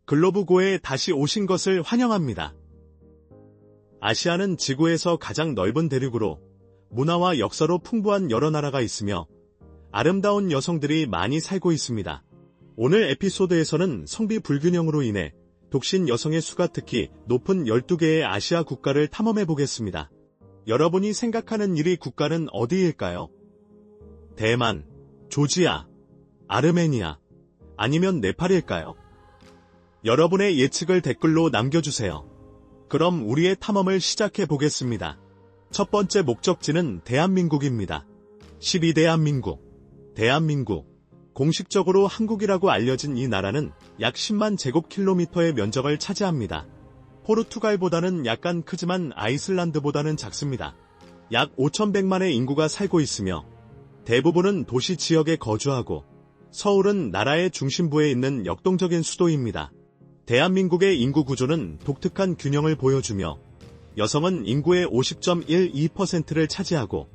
글로브고에 다시 오신 것을 환영합니다. 아시아는 지구에서 가장 넓은 대륙으로 문화와 역사로 풍부한 여러 나라가 있으며 아름다운 여성들이 많이 살고 있습니다. 오늘 에피소드에서는 성비 불균형으로 인해 독신 여성의 수가 특히 높은 12개의 아시아 국가를 탐험해 보겠습니다. 여러분이 생각하는 1위 국가는 어디일까요? 대만, 조지아, 아르메니아, 아니면 네팔일까요? 여러분의 예측을 댓글로 남겨주세요. 그럼 우리의 탐험을 시작해 보겠습니다. 첫 번째 목적지는 대한민국입니다. 12대한민국. 대한민국. 공식적으로 한국이라고 알려진 이 나라는 약 10만 제곱킬로미터의 면적을 차지합니다. 포르투갈보다는 약간 크지만 아이슬란드보다는 작습니다. 약 5,100만의 인구가 살고 있으며 대부분은 도시 지역에 거주하고 서울은 나라의 중심부에 있는 역동적인 수도입니다. 대한민국의 인구 구조는 독특한 균형을 보여주며 여성은 인구의 50.12%를 차지하고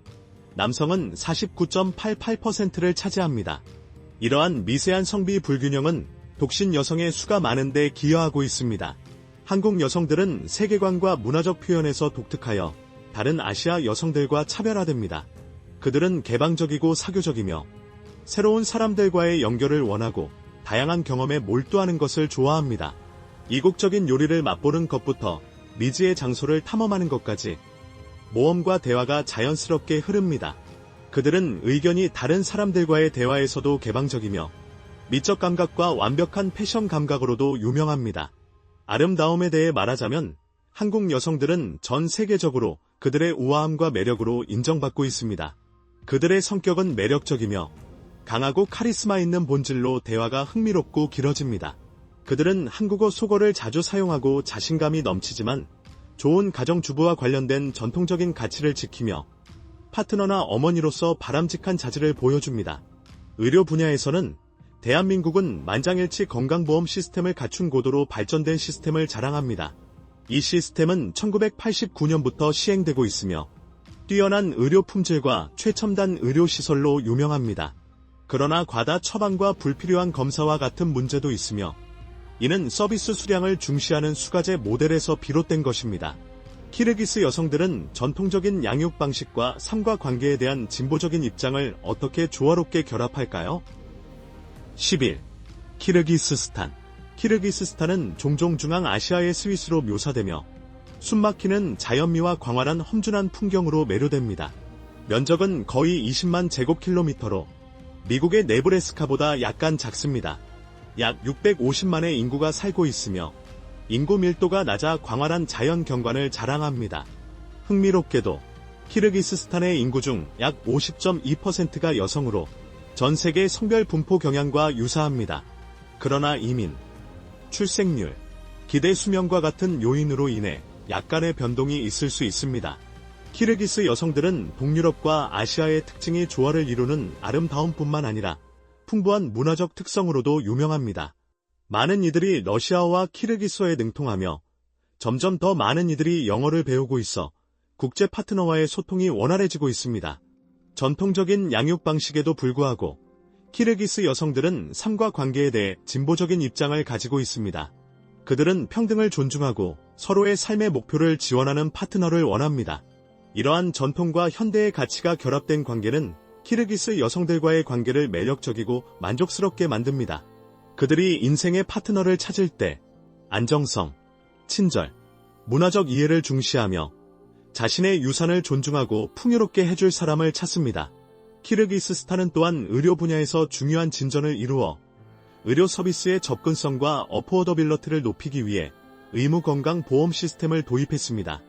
남성은 49.88%를 차지합니다. 이러한 미세한 성비 불균형은 독신 여성의 수가 많은 데 기여하고 있습니다. 한국 여성들은 세계관과 문화적 표현에서 독특하여 다른 아시아 여성들과 차별화됩니다. 그들은 개방적이고 사교적이며 새로운 사람들과의 연결을 원하고 다양한 경험에 몰두하는 것을 좋아합니다. 이국적인 요리를 맛보는 것부터 미지의 장소를 탐험하는 것까지 모험과 대화가 자연스럽게 흐릅니다. 그들은 의견이 다른 사람들과의 대화에서도 개방적이며 미적 감각과 완벽한 패션 감각으로도 유명합니다. 아름다움에 대해 말하자면 한국 여성들은 전 세계적으로 그들의 우아함과 매력으로 인정받고 있습니다. 그들의 성격은 매력적이며 강하고 카리스마 있는 본질로 대화가 흥미롭고 길어집니다. 그들은 한국어 속어를 자주 사용하고 자신감이 넘치지만 좋은 가정주부와 관련된 전통적인 가치를 지키며 파트너나 어머니로서 바람직한 자질을 보여줍니다. 의료 분야에서는 대한민국은 만장일치 건강보험 시스템을 갖춘 고도로 발전된 시스템을 자랑합니다. 이 시스템은 1989년부터 시행되고 있으며 뛰어난 의료 품질과 최첨단 의료시설로 유명합니다. 그러나 과다 처방과 불필요한 검사와 같은 문제도 있으며 이는 서비스 수량을 중시하는 수가제 모델에서 비롯된 것입니다. 키르기스 여성들은 전통적인 양육 방식과 삶과 관계에 대한 진보적인 입장을 어떻게 조화롭게 결합할까요? 11. 키르기스스탄. 키르기스스탄은 종종 중앙아시아의 스위스로 묘사되며 숨막히는 자연미와 광활한 험준한 풍경으로 매료됩니다. 면적은 거의 20만 제곱킬로미터로 미국의 네브래스카보다 약간 작습니다. 약 650만의 인구가 살고 있으며 인구 밀도가 낮아 광활한 자연 경관을 자랑합니다. 흥미롭게도 키르기스스탄의 인구 중 약 50.2%가 여성으로 전 세계 성별 분포 경향과 유사합니다. 그러나 이민, 출생률, 기대 수명과 같은 요인으로 인해 약간의 변동이 있을 수 있습니다. 키르기스 여성들은 동유럽과 아시아의 특징이 조화를 이루는 아름다움뿐만 아니라 풍부한 문화적 특성으로도 유명합니다. 많은 이들이 러시아어와 키르기스어에 능통하며 점점 더 많은 이들이 영어를 배우고 있어 국제 파트너와의 소통이 원활해지고 있습니다. 전통적인 양육 방식에도 불구하고 키르기스 여성들은 삶과 관계에 대해 진보적인 입장을 가지고 있습니다. 그들은 평등을 존중하고 서로의 삶의 목표를 지원하는 파트너를 원합니다. 이러한 전통과 현대의 가치가 결합된 관계는 키르기스 여성들과의 관계를 매력적이고 만족스럽게 만듭니다. 그들이 인생의 파트너를 찾을 때 안정성, 친절, 문화적 이해를 중시하며 자신의 유산을 존중하고 풍요롭게 해줄 사람을 찾습니다. 키르기스스탄은 또한 의료 분야에서 중요한 진전을 이루어 의료 서비스의 접근성과 어포더빌러티를 높이기 위해 의무 건강 보험 시스템을 도입했습니다.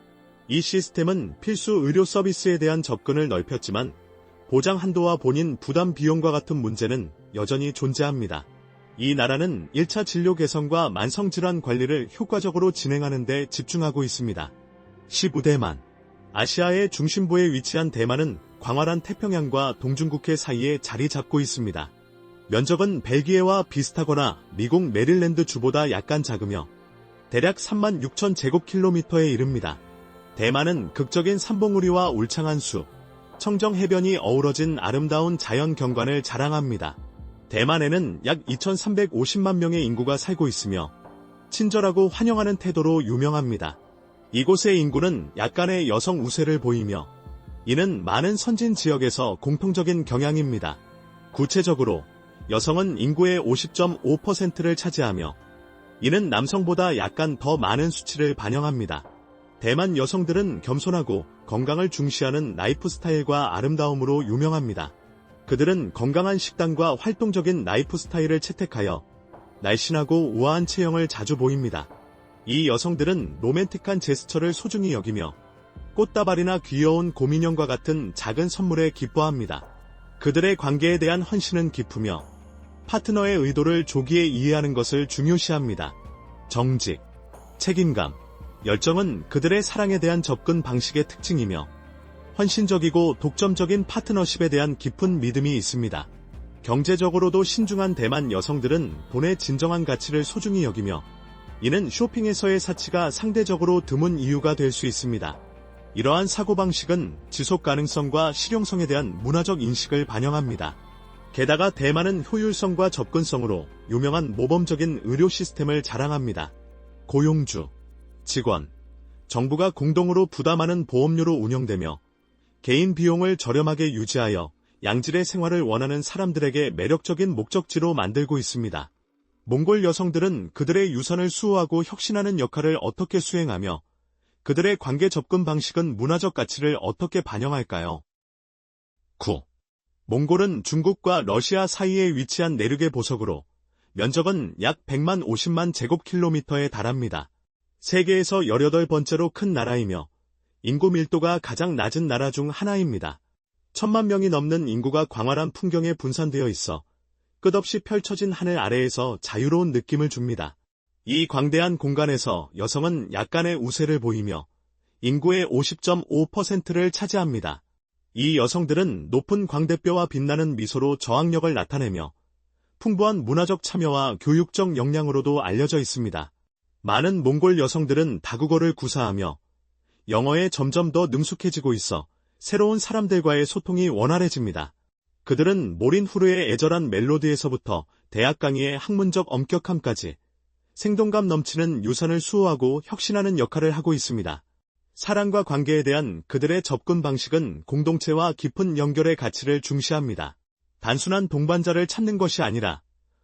이 시스템은 필수 의료 서비스에 대한 접근을 넓혔지만 보장 한도와 본인 부담 비용과 같은 문제는 여전히 존재합니다. 이 나라는 1차 진료 개선과 만성질환 관리를 효과적으로 진행하는 데 집중하고 있습니다. 15대만. 아시아의 중심부에 위치한 대만은 광활한 태평양과 동중국해 사이에 자리 잡고 있습니다. 면적은 벨기에와 비슷하거나 미국 메릴랜드 주보다 약간 작으며 대략 3만 6천 제곱킬로미터에 이릅니다. 대만은 극적인 삼봉우리와 울창한 숲, 청정 해변이 어우러진 아름다운 자연 경관을 자랑합니다. 대만에는 약 2,350만 명의 인구가 살고 있으며 친절하고 환영하는 태도로 유명합니다. 이곳의 인구는 약간의 여성 우세를 보이며 이는 많은 선진 지역에서 공통적인 경향입니다. 구체적으로 여성은 인구의 50.5%를 차지하며 이는 남성보다 약간 더 많은 수치를 반영합니다. 대만 여성들은 겸손하고 건강을 중시하는 라이프 스타일과 아름다움으로 유명합니다. 그들은 건강한 식단과 활동적인 라이프 스타일을 채택하여 날씬하고 우아한 체형을 자주 보입니다. 이 여성들은 로맨틱한 제스처를 소중히 여기며 꽃다발이나 귀여운 곰인형과 같은 작은 선물에 기뻐합니다. 그들의 관계에 대한 헌신은 깊으며 파트너의 의도를 조기에 이해하는 것을 중요시합니다. 정직, 책임감, 열정은 그들의 사랑에 대한 접근 방식의 특징이며 헌신적이고 독점적인 파트너십에 대한 깊은 믿음이 있습니다. 경제적으로도 신중한 대만 여성들은 돈의 진정한 가치를 소중히 여기며 이는 쇼핑에서의 사치가 상대적으로 드문 이유가 될 수 있습니다. 이러한 사고방식은 지속 가능성과 실용성에 대한 문화적 인식을 반영합니다. 게다가 대만은 효율성과 접근성으로 유명한 모범적인 의료 시스템을 자랑합니다. 고용주, 직원, 정부가 공동으로 부담하는 보험료로 운영되며 개인 비용을 저렴하게 유지하여 양질의 생활을 원하는 사람들에게 매력적인 목적지로 만들고 있습니다. 몽골 여성들은 그들의 유산을 수호하고 혁신하는 역할을 어떻게 수행하며 그들의 관계 접근 방식은 문화적 가치를 어떻게 반영할까요? 9. 몽골은 중국과 러시아 사이에 위치한 내륙의 보석으로 면적은 약 100만 50만 제곱킬로미터에 달합니다. 세계에서 18번째로 큰 나라이며 인구 밀도가 가장 낮은 나라 중 하나입니다. 1000만 명이 넘는 인구가 광활한 풍경에 분산되어 있어 끝없이 펼쳐진 하늘 아래에서 자유로운 느낌을 줍니다. 이 광대한 공간에서 여성은 약간의 우세를 보이며 인구의 50.5%를 차지합니다. 이 여성들은 높은 광대뼈와 빛나는 미소로 저항력을 나타내며 풍부한 문화적 참여와 교육적 역량으로도 알려져 있습니다. 많은 몽골 여성들은 다국어를 구사하며 영어에 점점 더 능숙해지고 있어 새로운 사람들과의 소통이 원활해집니다. 그들은 모린 후르의 애절한 멜로디에서부터 대학 강의의 학문적 엄격함까지 생동감 넘치는 유산을 수호하고 혁신하는 역할을 하고 있습니다. 사랑과 관계에 대한 그들의 접근 방식은 공동체와 깊은 연결의 가치를 중시합니다. 단순한 동반자를 찾는 것이 아니라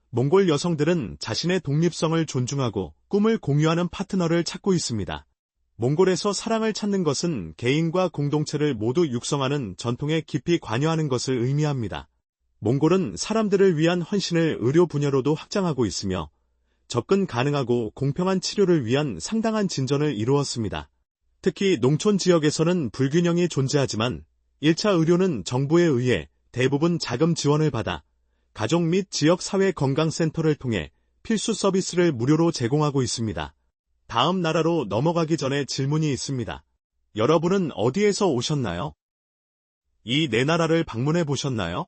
몽골 여성들은 자신의 독립성을 존중하고 꿈을 공유하는 파트너를 찾고 있습니다. 몽골에서 사랑을 찾는 것은 개인과 공동체를 모두 육성하는 전통에 깊이 관여하는 것을 의미합니다. 몽골은 사람들을 위한 헌신을 의료 분야로도 확장하고 있으며 접근 가능하고 공평한 치료를 위한 상당한 진전을 이루었습니다. 특히 농촌 지역에서는 불균형이 존재하지만 1차 의료는 정부에 의해 대부분 자금 지원을 받아 가족 및 지역 사회 건강센터를 통해 필수 서비스를 무료로 제공하고 있습니다. 다음 나라로 넘어가기 전에 질문이 있습니다. 여러분은 어디에서 오셨나요? 이 네 나라를 방문해 보셨나요?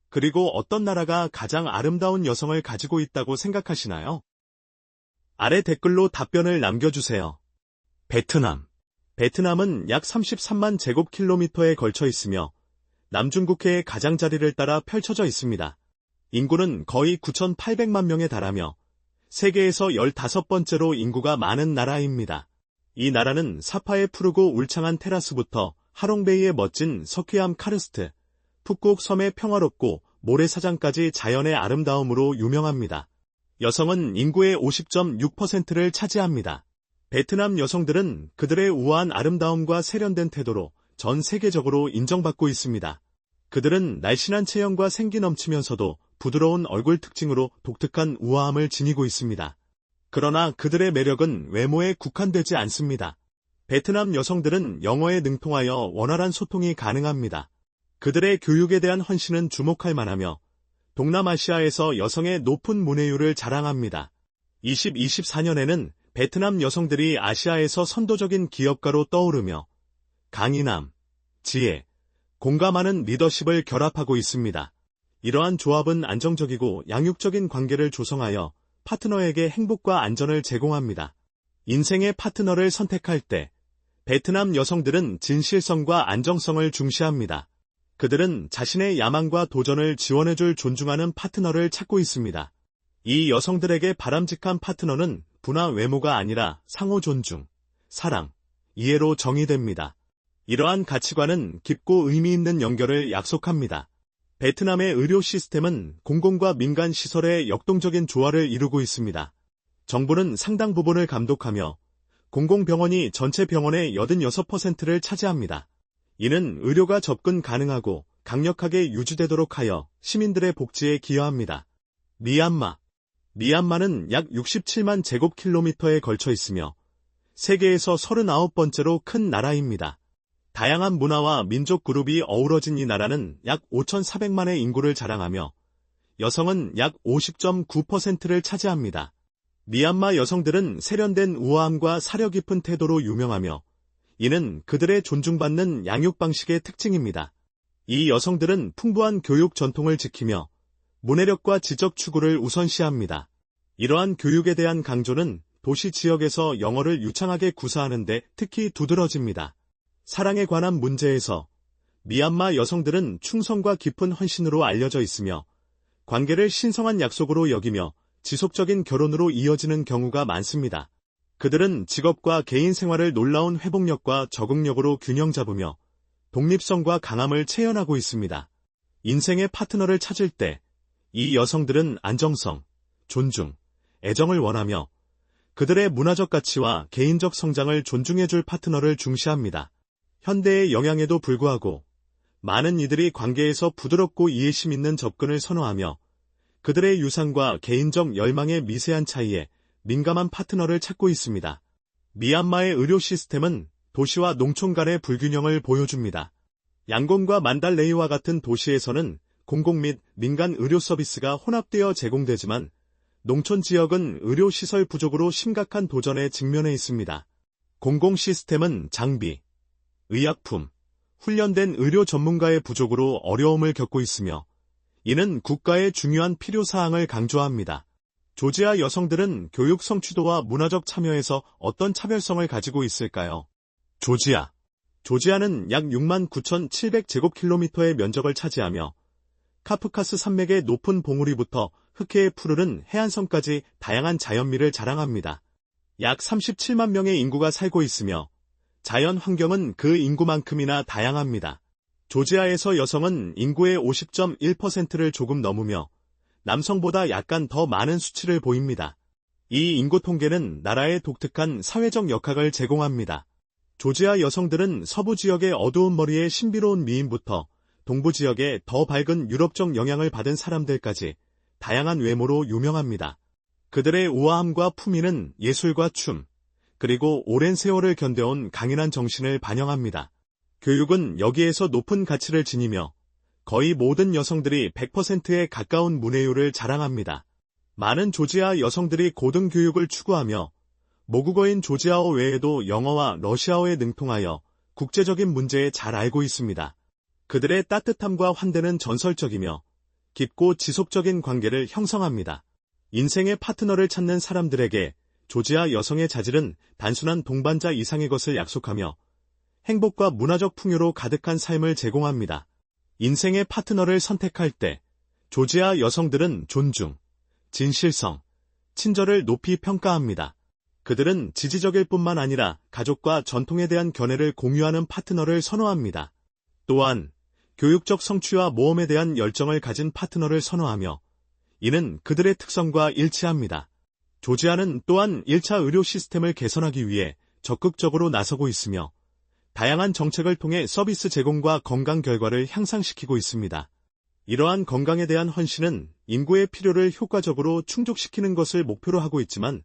그리고 어떤 나라가 가장 아름다운 여성을 가지고 있다고 생각하시나요? 아래 댓글로 답변을 남겨주세요. 베트남. 베트남은 약 33만 제곱킬로미터에 걸쳐 있으며 남중국해의 가장자리를 따라 펼쳐져 있습니다. 인구는 거의 9,800만 명에 달하며 세계에서 15번째로 인구가 많은 나라입니다. 이 나라는 사파의 푸르고 울창한 테라스부터 하롱베이의 멋진 서퀴암 카르스트, 푸꾸옥 섬의 평화롭고 모래사장까지 자연의 아름다움으로 유명합니다. 여성은 인구의 50.6%를 차지합니다. 베트남 여성들은 그들의 우아한 아름다움과 세련된 태도로 전 세계적으로 인정받고 있습니다. 그들은 날씬한 체형과 생기 넘치면서도 부드러운 얼굴 특징으로 독특한 우아함을 지니고 있습니다. 그러나 그들의 매력은 외모에 국한되지 않습니다. 베트남 여성들은 영어에 능통하여 원활한 소통이 가능합니다. 그들의 교육에 대한 헌신은 주목할 만하며 동남아시아에서 여성의 높은 문해율을 자랑합니다. 2024년에는 베트남 여성들이 아시아에서 선도적인 기업가로 떠오르며 강인함, 지혜, 공감하는 리더십을 결합하고 있습니다. 이러한 조합은 안정적이고 양육적인 관계를 조성하여 파트너에게 행복과 안전을 제공합니다. 인생의 파트너를 선택할 때 베트남 여성들은 진실성과 안정성을 중시합니다. 그들은 자신의 야망과 도전을 지원해줄 존중하는 파트너를 찾고 있습니다. 이 여성들에게 바람직한 파트너는 부나 외모가 아니라 상호 존중, 사랑, 이해로 정의됩니다. 이러한 가치관은 깊고 의미 있는 연결을 약속합니다. 베트남의 의료 시스템은 공공과 민간 시설의 역동적인 조화를 이루고 있습니다. 정부는 상당 부분을 감독하며 공공병원이 전체 병원의 86%를 차지합니다. 이는 의료가 접근 가능하고 강력하게 유지되도록 하여 시민들의 복지에 기여합니다. 미얀마는 약 67만 제곱킬로미터에 걸쳐 있으며 세계에서 39번째로 큰 나라입니다. 다양한 문화와 민족 그룹이 어우러진 이 나라는 약 5,400만의 인구를 자랑하며 여성은 약 50.9%를 차지합니다. 미얀마 여성들은 세련된 우아함과 사려 깊은 태도로 유명하며 이는 그들의 존중받는 양육 방식의 특징입니다. 이 여성들은 풍부한 교육 전통을 지키며 문해력과 지적 추구를 우선시합니다. 이러한 교육에 대한 강조는 도시 지역에서 영어를 유창하게 구사하는 데 특히 두드러집니다. 사랑에 관한 문제에서 미얀마 여성들은 충성과 깊은 헌신으로 알려져 있으며 관계를 신성한 약속으로 여기며 지속적인 결혼으로 이어지는 경우가 많습니다. 그들은 직업과 개인 생활을 놀라운 회복력과 적응력으로 균형 잡으며 독립성과 강함을 체현하고 있습니다. 인생의 파트너를 찾을 때 이 여성들은 안정성, 존중, 애정을 원하며 그들의 문화적 가치와 개인적 성장을 존중해줄 파트너를 중시합니다. 현대의 영향에도 불구하고 많은 이들이 관계에서 부드럽고 이해심 있는 접근을 선호하며 그들의 유산과 개인적 열망의 미세한 차이에 민감한 파트너를 찾고 있습니다. 미얀마의 의료 시스템은 도시와 농촌 간의 불균형을 보여줍니다. 양곤과 만달레이와 같은 도시에서는 공공 및 민간 의료 서비스가 혼합되어 제공되지만 농촌 지역은 의료 시설 부족으로 심각한 도전에 직면해 있습니다. 공공 시스템은 장비, 의약품, 훈련된 의료 전문가의 부족으로 어려움을 겪고 있으며 이는 국가의 중요한 필요사항을 강조합니다. 조지아 여성들은 교육 성취도와 문화적 참여에서 어떤 차별성을 가지고 있을까요? 조지아는 약 69,700제곱킬로미터의 면적을 차지하며 카프카스 산맥의 높은 봉우리부터 흑해에 푸르른 해안선까지 다양한 자연미를 자랑합니다. 약 37만 명의 인구가 살고 있으며 자연 환경은 그 인구만큼이나 다양합니다. 조지아에서 여성은 인구의 50.1%를 조금 넘으며 남성보다 약간 더 많은 수치를 보입니다. 이 인구 통계는 나라의 독특한 사회적 역학을 제공합니다. 조지아 여성들은 서부 지역의 어두운 머리의 신비로운 미인부터 동부 지역의 더 밝은 유럽적 영향을 받은 사람들까지 다양한 외모로 유명합니다. 그들의 우아함과 품위는 예술과 춤, 그리고 오랜 세월을 견뎌온 강인한 정신을 반영합니다. 교육은 여기에서 높은 가치를 지니며 거의 모든 여성들이 100%에 가까운 문해율을 자랑합니다. 많은 조지아 여성들이 고등교육을 추구하며 모국어인 조지아어 외에도 영어와 러시아어에 능통하여 국제적인 문제에 잘 알고 있습니다. 그들의 따뜻함과 환대는 전설적이며 깊고 지속적인 관계를 형성합니다. 인생의 파트너를 찾는 사람들에게 조지아 여성의 자질은 단순한 동반자 이상의 것을 약속하며 행복과 문화적 풍요로 가득한 삶을 제공합니다. 인생의 파트너를 선택할 때 조지아 여성들은 존중, 진실성, 친절을 높이 평가합니다. 그들은 지지적일 뿐만 아니라 가족과 전통에 대한 견해를 공유하는 파트너를 선호합니다. 또한 교육적 성취와 모험에 대한 열정을 가진 파트너를 선호하며 이는 그들의 특성과 일치합니다. 조지아는 또한 1차 의료 시스템을 개선하기 위해 적극적으로 나서고 있으며 다양한 정책을 통해 서비스 제공과 건강 결과를 향상시키고 있습니다. 이러한 건강에 대한 헌신은 인구의 필요를 효과적으로 충족시키는 것을 목표로 하고 있지만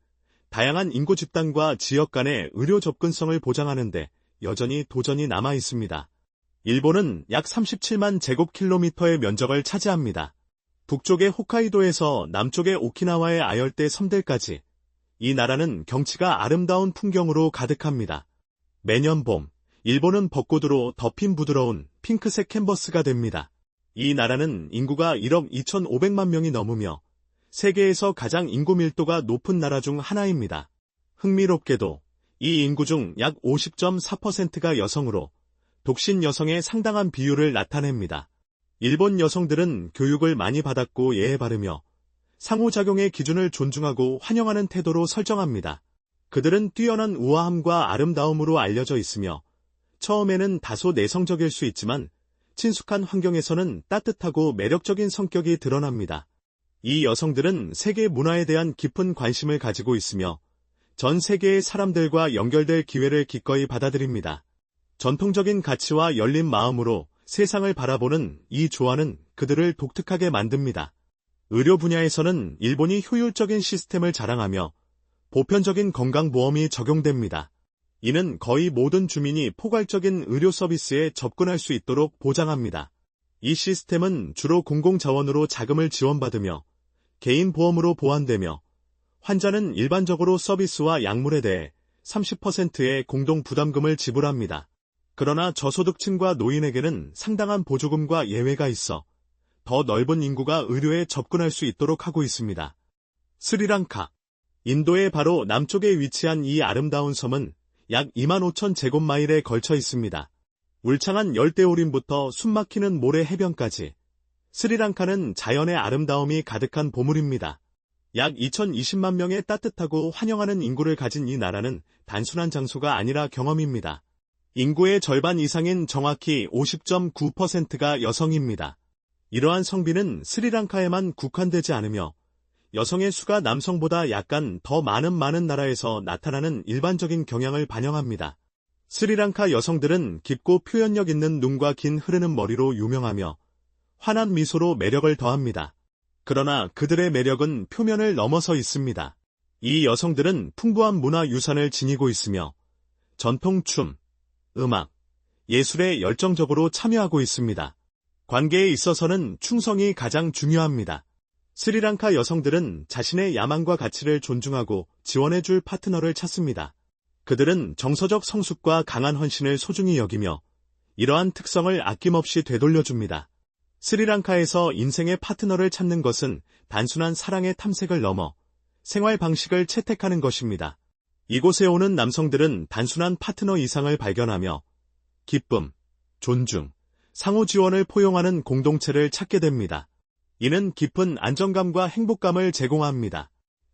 다양한 인구 집단과 지역 간의 의료 접근성을 보장하는 데 여전히 도전이 남아 있습니다. 일본은 약 37만 제곱킬로미터의 면적을 차지합니다. 북쪽의 홋카이도에서 남쪽의 오키나와의 아열대 섬들까지 이 나라는 경치가 아름다운 풍경으로 가득합니다. 매년 봄, 일본은 벚꽃으로 덮인 부드러운 핑크색 캔버스가 됩니다. 이 나라는 인구가 1억 2,500만 명이 넘으며 세계에서 가장 인구 밀도가 높은 나라 중 하나입니다. 흥미롭게도 이 인구 중 약 50.4%가 여성으로 독신 여성의 상당한 비율을 나타냅니다. 일본 여성들은 교육을 많이 받았고 예에 바르며 상호작용의 기준을 존중하고 환영하는 태도로 설정합니다. 그들은 뛰어난 우아함과 아름다움으로 알려져 있으며 처음에는 다소 내성적일 수 있지만 친숙한 환경에서는 따뜻하고 매력적인 성격이 드러납니다. 이 여성들은 세계 문화에 대한 깊은 관심을 가지고 있으며 전 세계의 사람들과 연결될 기회를 기꺼이 받아들입니다. 전통적인 가치와 열린 마음으로 세상을 바라보는 이 조화는 그들을 독특하게 만듭니다. 의료 분야에서는 일본이 효율적인 시스템을 자랑하며 보편적인 건강보험이 적용됩니다. 이는 거의 모든 주민이 포괄적인 의료 서비스에 접근할 수 있도록 보장합니다. 이 시스템은 주로 공공자원으로 자금을 지원받으며 개인 보험으로 보완되며 환자는 일반적으로 서비스와 약물에 대해 30%의 공동 부담금을 지불합니다. 그러나 저소득층과 노인에게는 상당한 보조금과 예외가 있어 더 넓은 인구가 의료에 접근할 수 있도록 하고 있습니다. 스리랑카. 인도의 바로 남쪽에 위치한 이 아름다운 섬은 약 25,000 제곱마일에 걸쳐 있습니다. 울창한 열대우림부터 숨막히는 모래 해변까지 스리랑카는 자연의 아름다움이 가득한 보물입니다. 약 2020만 명의 따뜻하고 환영하는 인구를 가진 이 나라는 단순한 장소가 아니라 경험입니다. 인구의 절반 이상인 정확히 50.9%가 여성입니다. 이러한 성비는 스리랑카에만 국한되지 않으며 여성의 수가 남성보다 약간 더 많은 나라에서 나타나는 일반적인 경향을 반영합니다. 스리랑카 여성들은 깊고 표현력 있는 눈과 긴 흐르는 머리로 유명하며 환한 미소로 매력을 더합니다. 그러나 그들의 매력은 표면을 넘어서 있습니다. 이 여성들은 풍부한 문화 유산을 지니고 있으며 전통 춤, 음악, 예술에 열정적으로 참여하고 있습니다. 관계에 있어서는 충성이 가장 중요합니다. 스리랑카 여성들은 자신의 야망과 가치를 존중하고 지원해줄 파트너를 찾습니다. 그들은 정서적 성숙과 강한 헌신을 소중히 여기며 이러한 특성을 아낌없이 되돌려줍니다. 스리랑카에서 인생의 파트너를 찾는 것은 단순한 사랑의 탐색을 넘어 생활 방식을 채택하는 것입니다. 이곳에 오는 남성들은 단순한 파트너 이상을 발견하며 기쁨, 존중, 상호 지원을 포용하는 공동체를 찾게 됩니다. 이는 깊은 안정감과 행복감을 제공합니다.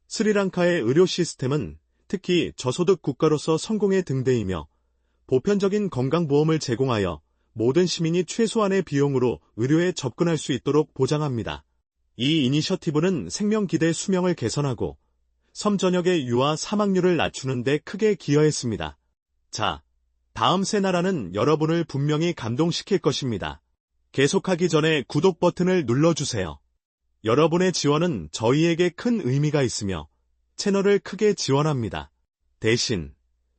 스리랑카의 의료 시스템은 특히 저소득 국가로서 성공의 등대이며 보편적인 건강보험을 제공하여 모든 시민이 최소한의 비용으로 의료에 접근할 수 있도록 보장합니다. 이 이니셔티브는 생명기대 수명을 개선하고 섬 전역의 유아 사망률을 낮추는 데 크게 기여했습니다. 자, 다음 세 나라는 여러분을 분명히 감동시킬 것입니다. 계속하기 전에 구독 버튼을 눌러주세요. 여러분의 지원은 저희에게 큰 의미가 있으며 채널을 크게 지원합니다. 대신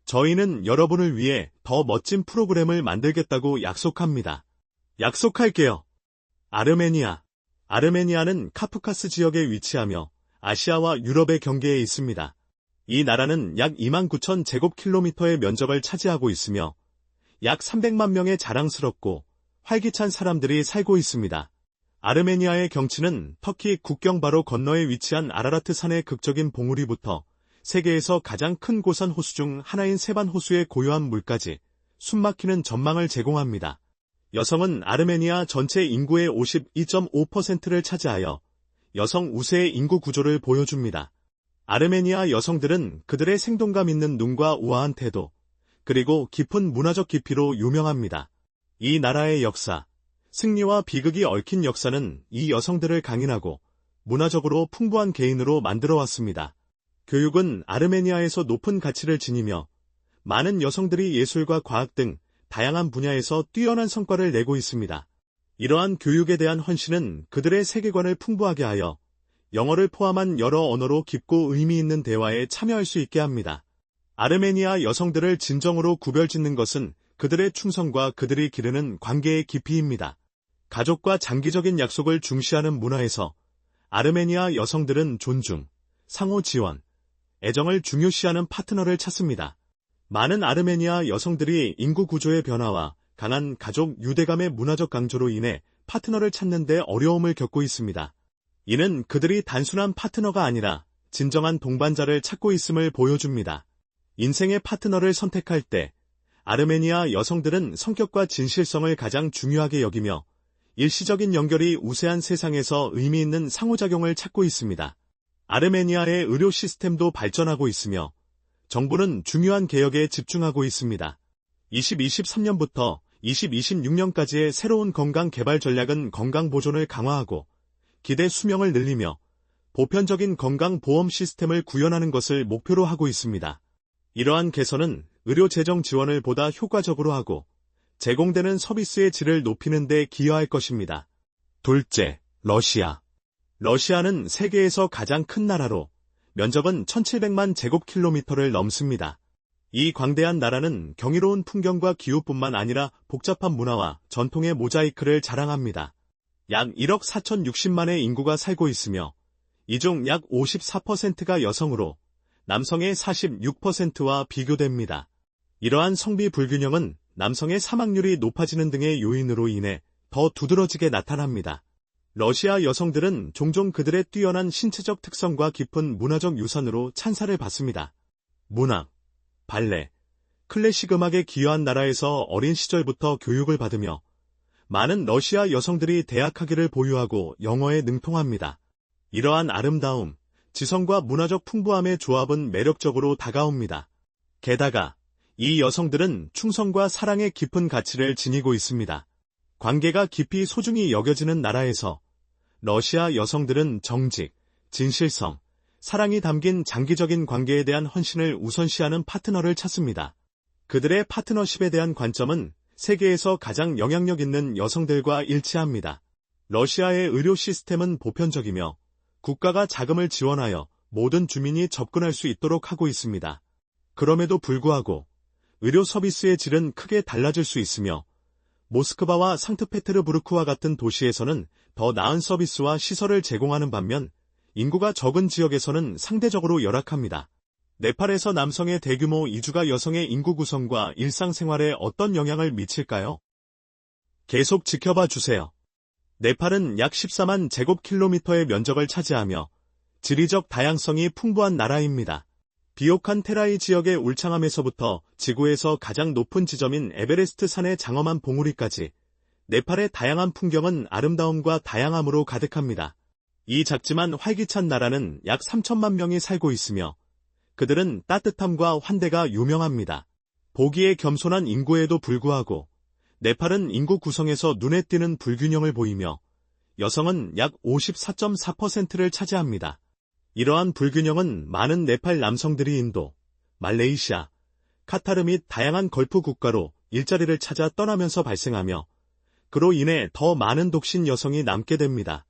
저희는 여러분을 위해 더 멋진 프로그램을 만들겠다고 약속합니다. 약속할게요. 아르메니아. 아르메니아는 카프카스 지역에 위치하며 아시아와 유럽의 경계에 있습니다. 이 나라는 약 29,000 제곱킬로미터의 면적을 차지하고 있으며 약 300만 명의 자랑스럽고 활기찬 사람들이 살고 있습니다. 아르메니아의 경치는 터키 국경 바로 건너에 위치한 아라라트 산의 극적인 봉우리부터 세계에서 가장 큰 고산 호수 중 하나인 세반 호수의 고요한 물까지 숨막히는 전망을 제공합니다. 여성은 아르메니아 전체 인구의 52.5%를 차지하여 여성 우세의 인구 구조를 보여줍니다. 아르메니아 여성들은 그들의 생동감 있는 눈과 우아한 태도, 그리고 깊은 문화적 깊이로 유명합니다. 이 나라의 역사, 승리와 비극이 얽힌 역사는 이 여성들을 강인하고 문화적으로 풍부한 개인으로 만들어왔습니다. 교육은 아르메니아에서 높은 가치를 지니며 많은 여성들이 예술과 과학 등 다양한 분야에서 뛰어난 성과를 내고 있습니다. 이러한 교육에 대한 헌신은 그들의 세계관을 풍부하게 하여 영어를 포함한 여러 언어로 깊고 의미 있는 대화에 참여할 수 있게 합니다. 아르메니아 여성들을 진정으로 구별짓는 것은 그들의 충성과 그들이 기르는 관계의 깊이입니다. 가족과 장기적인 약속을 중시하는 문화에서 아르메니아 여성들은 존중, 상호 지원, 애정을 중요시하는 파트너를 찾습니다. 많은 아르메니아 여성들이 인구 구조의 변화와 강한 가족 유대감의 문화적 강조로 인해 파트너를 찾는 데 어려움을 겪고 있습니다. 이는 그들이 단순한 파트너가 아니라 진정한 동반자를 찾고 있음을 보여줍니다. 인생의 파트너를 선택할 때 아르메니아 여성들은 성격과 진실성을 가장 중요하게 여기며 일시적인 연결이 우세한 세상에서 의미 있는 상호작용을 찾고 있습니다. 아르메니아의 의료 시스템도 발전하고 있으며 정부는 중요한 개혁에 집중하고 있습니다. 2023년부터 2026년까지의 새로운 건강 개발 전략은 건강 보존을 강화하고 기대 수명을 늘리며 보편적인 건강보험 시스템을 구현하는 것을 목표로 하고 있습니다. 이러한 개선은 의료 재정 지원을 보다 효과적으로 하고 제공되는 서비스의 질을 높이는 데 기여할 것입니다. 둘째, 러시아. 러시아는 세계에서 가장 큰 나라로 면적은 1700만 제곱킬로미터를 넘습니다. 이 광대한 나라는 경이로운 풍경과 기후뿐만 아니라 복잡한 문화와 전통의 모자이크를 자랑합니다. 약 1억 4,060만의 인구가 살고 있으며 이 중 약 54%가 여성으로 남성의 46%와 비교됩니다. 이러한 성비 불균형은 남성의 사망률이 높아지는 등의 요인으로 인해 더 두드러지게 나타납니다. 러시아 여성들은 종종 그들의 뛰어난 신체적 특성과 깊은 문화적 유산으로 찬사를 받습니다. 문학, 발레, 클래식 음악에 기여한 나라에서 어린 시절부터 교육을 받으며 많은 러시아 여성들이 대학학위를 보유하고 영어에 능통합니다. 이러한 아름다움, 지성과 문화적 풍부함의 조합은 매력적으로 다가옵니다. 게다가 이 여성들은 충성과 사랑의 깊은 가치를 지니고 있습니다. 관계가 깊이 소중히 여겨지는 나라에서 러시아 여성들은 정직, 진실성, 사랑이 담긴 장기적인 관계에 대한 헌신을 우선시하는 파트너를 찾습니다. 그들의 파트너십에 대한 관점은 세계에서 가장 영향력 있는 여성들과 일치합니다. 러시아의 의료 시스템은 보편적이며 국가가 자금을 지원하여 모든 주민이 접근할 수 있도록 하고 있습니다. 그럼에도 불구하고 의료 서비스의 질은 크게 달라질 수 있으며 모스크바와 상트페테르부르크와 같은 도시에서는 더 나은 서비스와 시설을 제공하는 반면 인구가 적은 지역에서는 상대적으로 열악합니다. 네팔에서 남성의 대규모 이주가 여성의 인구 구성과 일상생활에 어떤 영향을 미칠까요? 계속 지켜봐 주세요. 네팔은 약 14만 제곱킬로미터의 면적을 차지하며 지리적 다양성이 풍부한 나라입니다. 비옥한 테라이 지역의 울창함에서부터 지구에서 가장 높은 지점인 에베레스트 산의 장엄한 봉우리까지 네팔의 다양한 풍경은 아름다움과 다양함으로 가득합니다. 이 작지만 활기찬 나라는 약 3천만 명이 살고 있으며 그들은 따뜻함과 환대가 유명합니다. 보기에 겸손한 인구에도 불구하고 네팔은 인구 구성에서 눈에 띄는 불균형을 보이며 여성은 약 54.4%를 차지합니다. 이러한 불균형은 많은 네팔 남성들이 인도, 말레이시아, 카타르 및 다양한 걸프 국가로 일자리를 찾아 떠나면서 발생하며 그로 인해 더 많은 독신 여성이 남게 됩니다.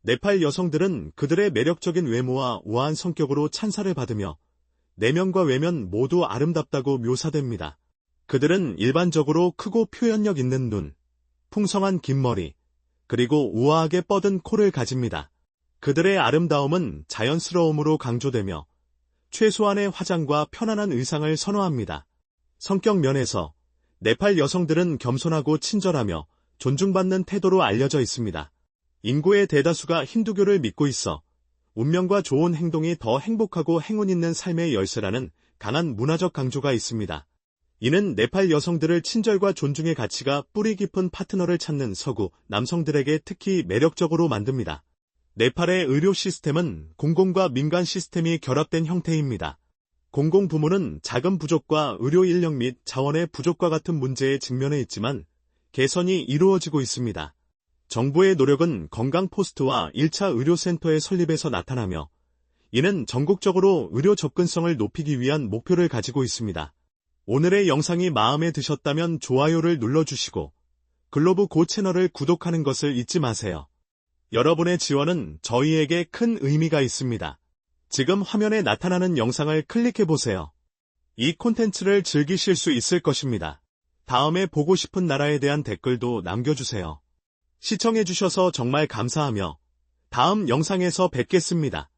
네팔 여성들은 그들의 매력적인 외모와 우아한 성격으로 찬사를 받으며 내면과 외면 모두 아름답다고 묘사됩니다. 그들은 일반적으로 크고 표현력 있는 눈, 풍성한 긴 머리, 그리고 우아하게 뻗은 코를 가집니다. 그들의 아름다움은 자연스러움으로 강조되며 최소한의 화장과 편안한 의상을 선호합니다. 성격 면에서 네팔 여성들은 겸손하고 친절하며 존중받는 태도로 알려져 있습니다. 인구의 대다수가 힌두교를 믿고 있어 운명과 좋은 행동이 더 행복하고 행운 있는 삶의 열쇠라는 강한 문화적 강조가 있습니다. 이는 네팔 여성들을 친절과 존중의 가치가 뿌리 깊은 파트너를 찾는 서구 남성들에게 특히 매력적으로 만듭니다. 네팔의 의료 시스템은 공공과 민간 시스템이 결합된 형태입니다. 공공부문은 자금 부족과 의료 인력 및 자원의 부족과 같은 문제에 직면해 있지만 개선이 이루어지고 있습니다. 정부의 노력은 건강포스트와 1차 의료센터의 설립에서 나타나며 이는 전국적으로 의료 접근성을 높이기 위한 목표를 가지고 있습니다. 오늘의 영상이 마음에 드셨다면 좋아요를 눌러주시고 글로브 고 채널을 구독하는 것을 잊지 마세요. 여러분의 지원은 저희에게 큰 의미가 있습니다. 지금 화면에 나타나는 영상을 클릭해보세요. 이 콘텐츠를 즐기실 수 있을 것입니다. 다음에 보고 싶은 나라에 대한 댓글도 남겨주세요. 시청해주셔서 정말 감사하며 다음 영상에서 뵙겠습니다.